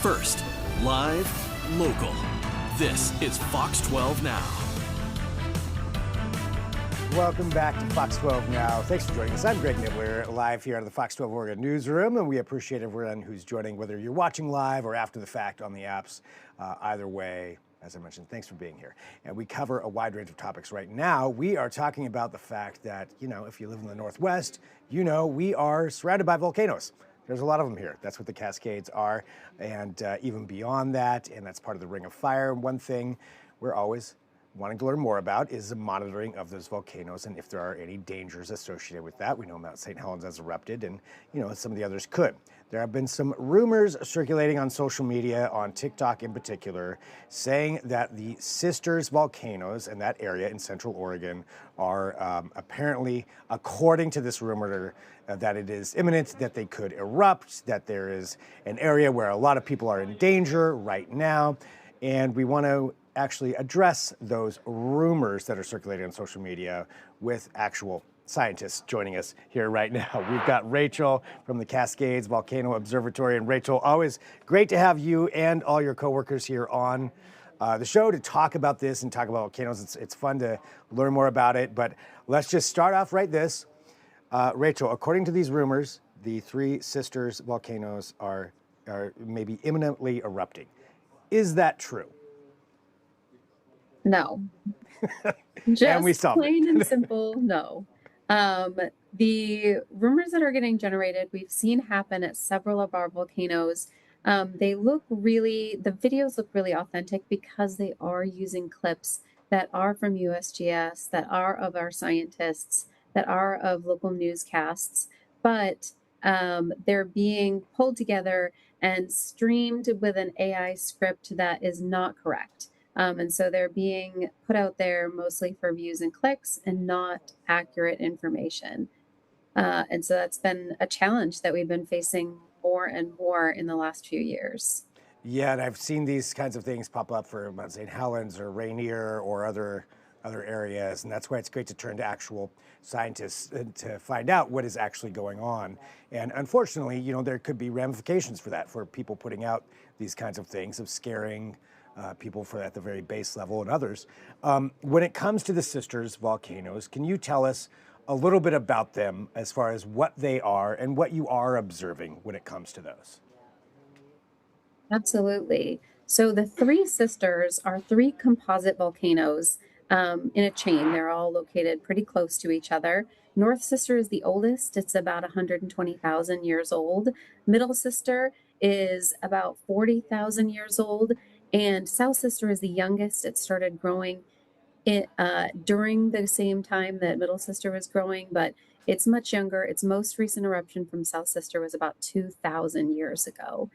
First, live, local. This is Fox 12 Now. Welcome back to Fox 12 Now. Thanks for joining us. I'm Greg Nibbler, live here out of the Fox 12 Oregon newsroom, and we appreciate everyone who's joining, whether you're watching live or after the fact on the apps. Either way, as I mentioned, thanks for being here. And we cover a wide range of topics right now. We are talking about the fact that, if you live in the Northwest, we are surrounded by volcanoes. There's a lot of them here. That's what the Cascades are, and even beyond that, and that's part of the Ring of Fire. One thing we're always wanting to learn more about is the monitoring of those volcanoes and if there are any dangers associated with that. We know Mount St. Helens has erupted, and some of the others could. There have been some rumors circulating on social media, on TikTok in particular, saying that the Sisters volcanoes in that area in Central Oregon are apparently, according to this rumor, that it is imminent that they could erupt, that there is an area where a lot of people are in danger right now. And we want to actually address those rumors that are circulating on social media with actual scientists joining us here right now. We've got Rachel from the Cascades Volcano Observatory. And Rachel, always great to have you and all your coworkers here on the show to talk about this and talk about volcanoes. It's fun to learn more about it, but let's just start off right this. Rachel, according to these rumors, the Three Sisters volcanoes are maybe imminently erupting. Is that true? No. And we Just solved plain it. and simple, no. The rumors that are getting generated, we've seen happen at several of our volcanoes. The videos look really authentic because they are using clips that are from USGS, that are of our scientists, that are of local newscasts, but they're being pulled together and streamed with an AI script that is not correct. And so they're being put out there mostly for views and clicks and not accurate information. And so that's been a challenge that we've been facing more and more in the last few years. Yeah, and I've seen these kinds of things pop up for Mount St. Helens or Rainier or other areas, and that's why it's great to turn to actual scientists to find out what is actually going on. And unfortunately, there could be ramifications for that, for people putting out these kinds of things, of scaring people at the very base level and others. When it comes to the Sisters volcanoes, can you tell us a little bit about them as far as what they are and what you are observing when it comes to those? Absolutely. So the Three Sisters are three composite volcanoes in a chain. They're all located pretty close to each other. North Sister is the oldest. It's about 120,000 years old. Middle Sister is about 40,000 years old. And South Sister is the youngest. It started growing during the same time that Middle Sister was growing, but it's much younger. Its most recent eruption from South Sister was about 2,000 years ago.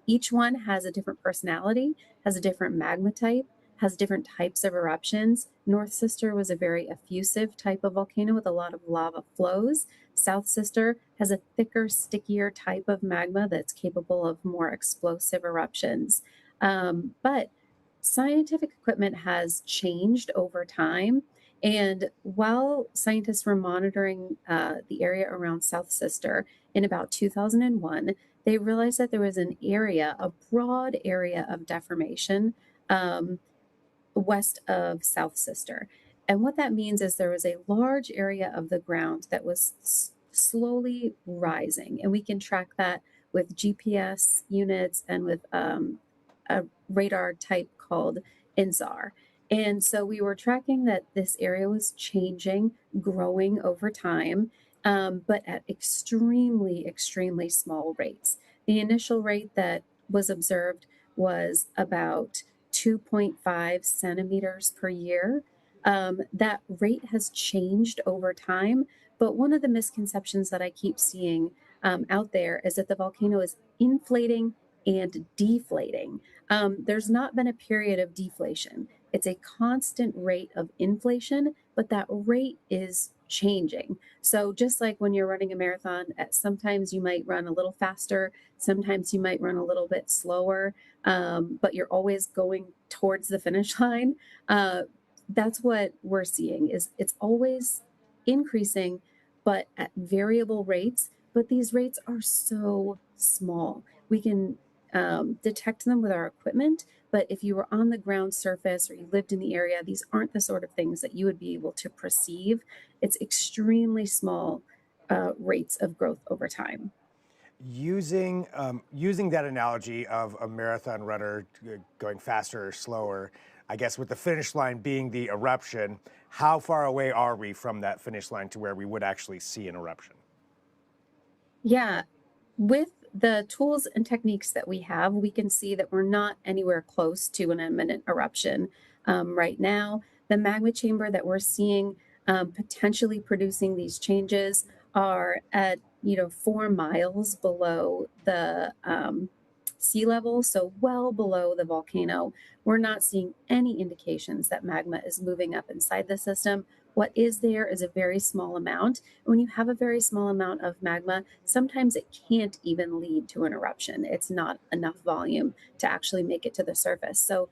Each one has a different personality, has a different magma type, has different types of eruptions. North Sister was a very effusive type of volcano with a lot of lava flows. South Sister has a thicker, stickier type of magma that's capable of more explosive eruptions. But scientific equipment has changed over time. And while scientists were monitoring the area around South Sister in about 2001, they realized that there was a broad area of deformation west of South Sister. And what that means is there was a large area of the ground that was slowly rising. And we can track that with GPS units and with a radar type called INSAR. And so we were tracking that this area was changing, growing over time, but at extremely, extremely small rates. The initial rate that was observed was about 2.5 centimeters per year. That rate has changed over time, but one of the misconceptions that I keep seeing out there is that the volcano is inflating and deflating. There's not been a period of deflation. It's a constant rate of inflation, but that rate is changing. So just like when you're running a marathon, sometimes you might run a little faster, sometimes you might run a little bit slower, but you're always going towards the finish line. That's what we're seeing is it's always increasing, but at variable rates. But these rates are so small. We can detect them with our equipment. But if you were on the ground surface or you lived in the area, these aren't the sort of things that you would be able to perceive. It's extremely small rates of growth over time. Using that analogy of a marathon runner going faster or slower, I guess with the finish line being the eruption, how far away are we from that finish line to where we would actually see an eruption? Yeah, with the tools and techniques that we have, we can see that we're not anywhere close to an imminent eruption right now. The magma chamber that we're seeing potentially producing these changes are at 4 miles below the sea level, so well below the volcano. We're not seeing any indications that magma is moving up inside the system. What is there is a very small amount. When you have a very small amount of magma, sometimes it can't even lead to an eruption. It's not enough volume to actually make it to the surface. So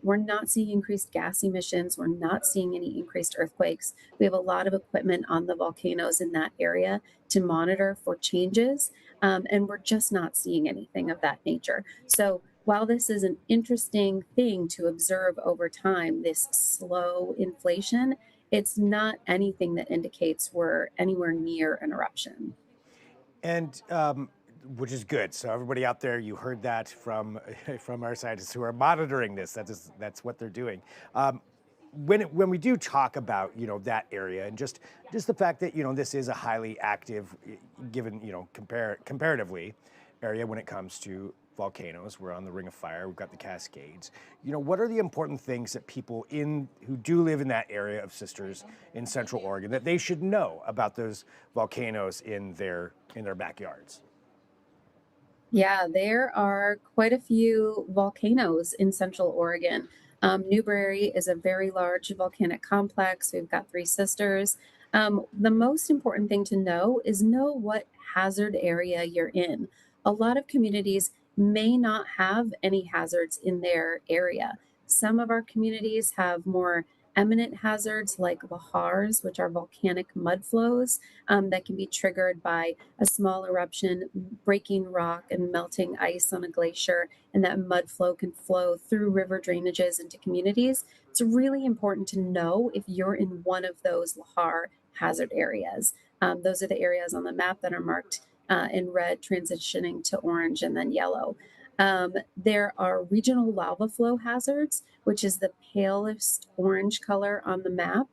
we're not seeing increased gas emissions. We're not seeing any increased earthquakes. We have a lot of equipment on the volcanoes in that area to monitor for changes, and we're just not seeing anything of that nature. So while this is an interesting thing to observe over time, this slow inflation, it's not anything that indicates we're anywhere near an eruption. And which is good. So everybody out there, you heard that from from our scientists who are monitoring this. That's what they're doing. When we do talk about that area and just the fact that this is a highly active, given comparatively, area when it comes to volcanoes. We're on the Ring of Fire. We've got the Cascades. What are the important things that people who do live in that area of Sisters in Central Oregon that they should know about those volcanoes in their backyards? Yeah, there are quite a few volcanoes in Central Oregon. Newberry is a very large volcanic complex. We've got Three Sisters. The most important thing to know what hazard area you're in. A lot of communities may not have any hazards in their area. Some of our communities have more eminent hazards like lahars, which are volcanic mud flows that can be triggered by a small eruption, breaking rock and melting ice on a glacier, and that mud flow can flow through river drainages into communities. It's really important to know if you're in one of those lahar hazard areas. Those are the areas on the map that are marked in red, transitioning to orange and then yellow. There are regional lava flow hazards, which is the palest orange color on the map.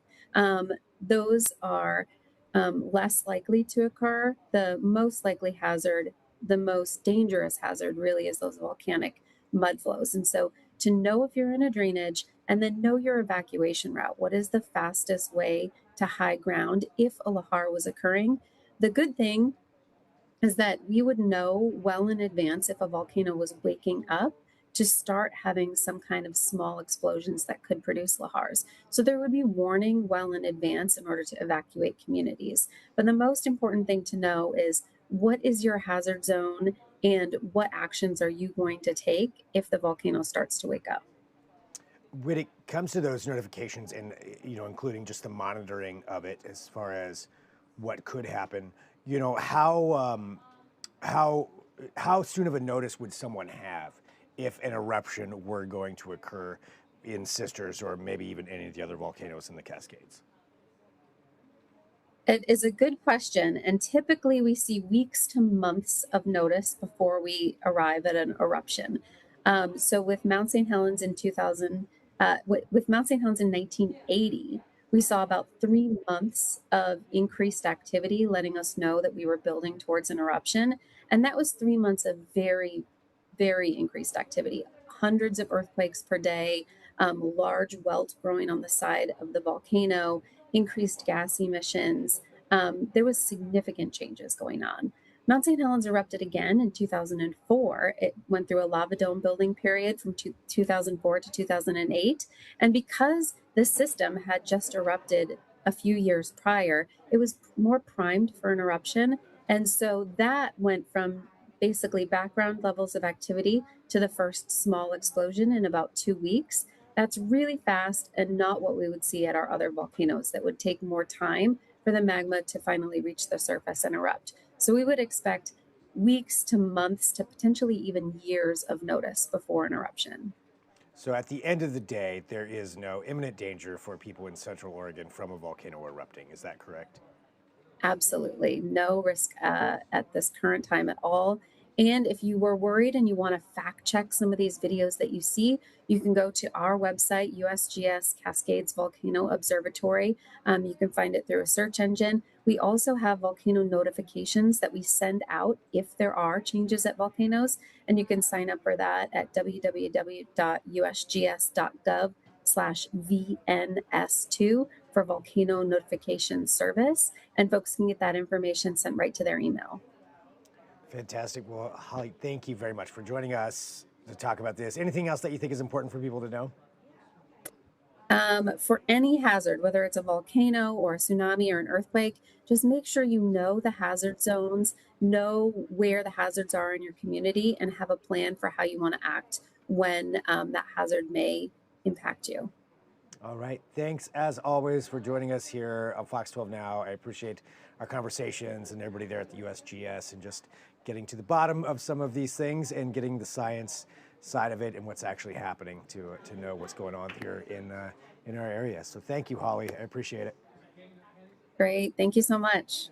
Those are less likely to occur. The most likely hazard, the most dangerous hazard, really is those volcanic mud flows. And so, to know if you're in a drainage and then know your evacuation route, what is the fastest way to high ground if a lahar was occurring? The good thing is that we would know well in advance if a volcano was waking up to start having some kind of small explosions that could produce lahars. So there would be warning well in advance in order to evacuate communities. But the most important thing to know is what is your hazard zone and what actions are you going to take if the volcano starts to wake up? When it comes to those notifications and including just the monitoring of it as far as what could happen, how how soon of a notice would someone have if an eruption were going to occur in Sisters or maybe even any of the other volcanoes in the Cascades? It is a good question. And typically we see weeks to months of notice before we arrive at an eruption. So with Mount St. Helens in 2000, with Mount St. Helens in 1980, we saw about 3 months of increased activity, letting us know that we were building towards an eruption. And that was 3 months of very, very increased activity, hundreds of earthquakes per day, large welts growing on the side of the volcano, increased gas emissions. There was significant changes going on. Mount St. Helens erupted again in 2004. It went through a lava dome building period from 2004 to 2008. And because the system had just erupted a few years prior, it was more primed for an eruption. And so that went from basically background levels of activity to the first small explosion in about 2 weeks. That's really fast and not what we would see at our other volcanoes that would take more time for the magma to finally reach the surface and erupt. So we would expect weeks to months to potentially even years of notice before an eruption. So at the end of the day, there is no imminent danger for people in Central Oregon from a volcano erupting. Is that correct? Absolutely. No risk at this current time at all. And if you were worried and you want to fact check some of these videos that you see, you can go to our website, USGS Cascades Volcano Observatory. You can find it through a search engine. We also have volcano notifications that we send out if there are changes at volcanoes. And you can sign up for that at www.usgs.gov/VNS2 for volcano notification service, and folks can get that information sent right to their email. Fantastic. Well, Holly, thank you very much for joining us to talk about this. Anything else that you think is important for people to know? For any hazard, whether it's a volcano or a tsunami or an earthquake, just make sure you know the hazard zones, know where the hazards are in your community, and have a plan for how you want to act when that hazard may impact you. All right. Thanks, as always, for joining us here on Fox 12 Now. I appreciate our conversations and everybody there at the USGS and just getting to the bottom of some of these things and getting the science side of it and what's actually happening to know what's going on here in our area. So thank you, Holly. I appreciate it. Great. Thank you so much.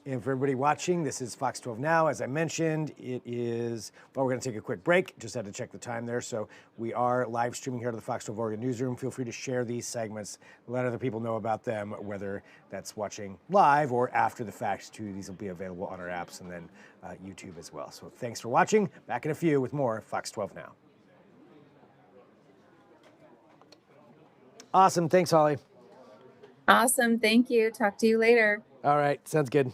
And for everybody watching, this is Fox 12 Now. As I mentioned, it is, well, we're going to take a quick break. Just had to check the time there. So we are live streaming here to the Fox 12 Oregon Newsroom. Feel free to share these segments, let other people know about them, whether that's watching live or after the fact, too. These will be available on our apps and then YouTube as well. So thanks for watching. Back in a few with more Fox 12 Now. Awesome. Thanks, Holly. Awesome. Thank you. Talk to you later. All right. Sounds good.